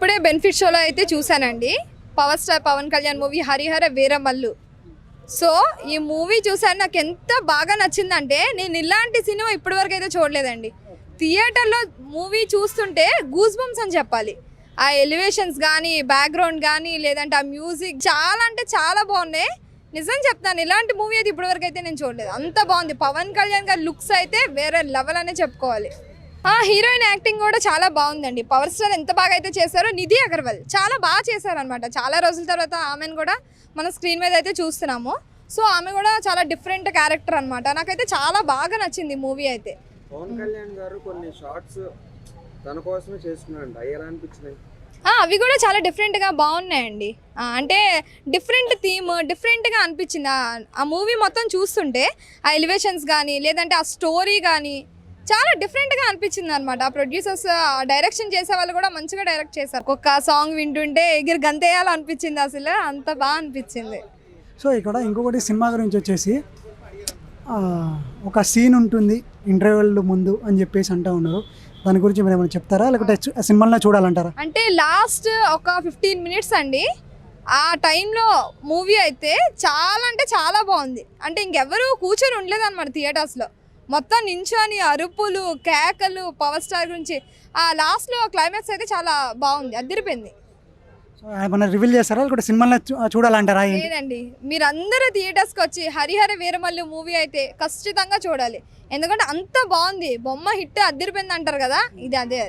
ఇప్పుడే బెనిఫిట్ షోలో అయితే చూశానండి. Power star Pawan Kalyan movie Harihara Veeramallu. So ఈ మూవీ చూసాను, నాకు ఎంత బాగా నచ్చిందంటే నేను ఇలాంటి సినిమా ఇప్పటివరకు అయితే చూడలేదండి. థియేటర్లో మూవీ చూస్తుంటే గూస్ బంప్స్ అని చెప్పాలి. ఆ ఎలివేషన్స్ కానీ, బ్యాక్గ్రౌండ్ కానీ, లేదంటే ఆ మ్యూజిక్ చాలా అంటే చాలా బాగున్నాయి. నిజం చెప్తాను, ఇలాంటి మూవీ అయితే ఇప్పటివరకు అయితే నేను చూడలేదు. అంత బాగుంది. పవన్ కళ్యాణ్ గారి లుక్స్ అయితే వేరే లెవెల్ అనే చెప్పుకోవాలి. హీరోయిన్ యాక్టింగ్ కూడా చాలా బాగుందండి. పవర్ స్టార్ ఎంత బాగా అయితే చేశారో, నిధి అగర్వాల్ చాలా బాగా చేశారనమాట. చాలా రోజుల తర్వాత ఆమెను కూడా మన స్క్రీన్ మీద అయితే చూస్తున్నాము. సో ఆమె కూడా చాలా డిఫరెంట్ క్యారెక్టర్ అనమాట. నాకైతే చాలా బాగా నచ్చింది మూవీ అయితే. పవన్ కళ్యాణ్ గారు కొన్ని షార్ట్స్ తన కోసమే చేసుకున్నారండి, అవి ఎలా అనిపించినాయి? అవి కూడా చాలా డిఫరెంట్గా బాగున్నాయండి. అంటే డిఫరెంట్ థీమ్, డిఫరెంట్గా అనిపించింది. ఆ మూవీ మొత్తం చూస్తుంటే ఆ ఎలివేషన్స్ కానీ, లేదంటే ఆ స్టోరీ కానీ చాలా డిఫరెంట్గా అనిపించింది అనమాట. ఆ ప్రొడ్యూసర్స్, డైరెక్షన్ చేసే వాళ్ళు కూడా మంచిగా డైరెక్ట్ చేశారు. ఒక్క సాంగ్ వింటుంటే ఎగిరి గంతేయాలనిపించింది. అసలు అంత బాగా అనిపించింది. సో ఇక్కడ ఇంకొకటి సినిమా గురించి వచ్చేసి ఒక సీన్ ఉంటుంది ఇంటర్వెల్ ముందు అని చెప్పేసి అంటూ ఉన్నారు. దాని గురించి మీరు ఏమైనా చెప్తారా, లేకపోతే సినిమాలో చూడాలంటారా? అంటే లాస్ట్ ఒక 15 మినిట్స్ అండి. ఆ టైంలో మూవీ అయితే చాలా అంటే చాలా బాగుంది. అంటే ఇంకెవరు కూర్చొని ఉండలేదు అనమాట థియేటర్స్లో. మొత్తం నించొని అరుపులు, కేకలు, పవర్ స్టార్ గురించి. ఆ లాస్ట్లో క్లైమాక్స్ అయితే చాలా బాగుంది, అదిరిపోయింది. సో ఏమైనా రివీల్ చేస్తారా, లేకపోతే సినిమాలో చూడాలంటారా? లేదండి, మీరందరూ థియేటర్స్కి వచ్చి హరిహర వీరమల్లు మూవీ అయితే ఖచ్చితంగా చూడాలి. ఎందుకంటే అంత బాగుంది. బొమ్మ హిట్ అదిరిపోయింది అంటారు కదా, ఇది అదే.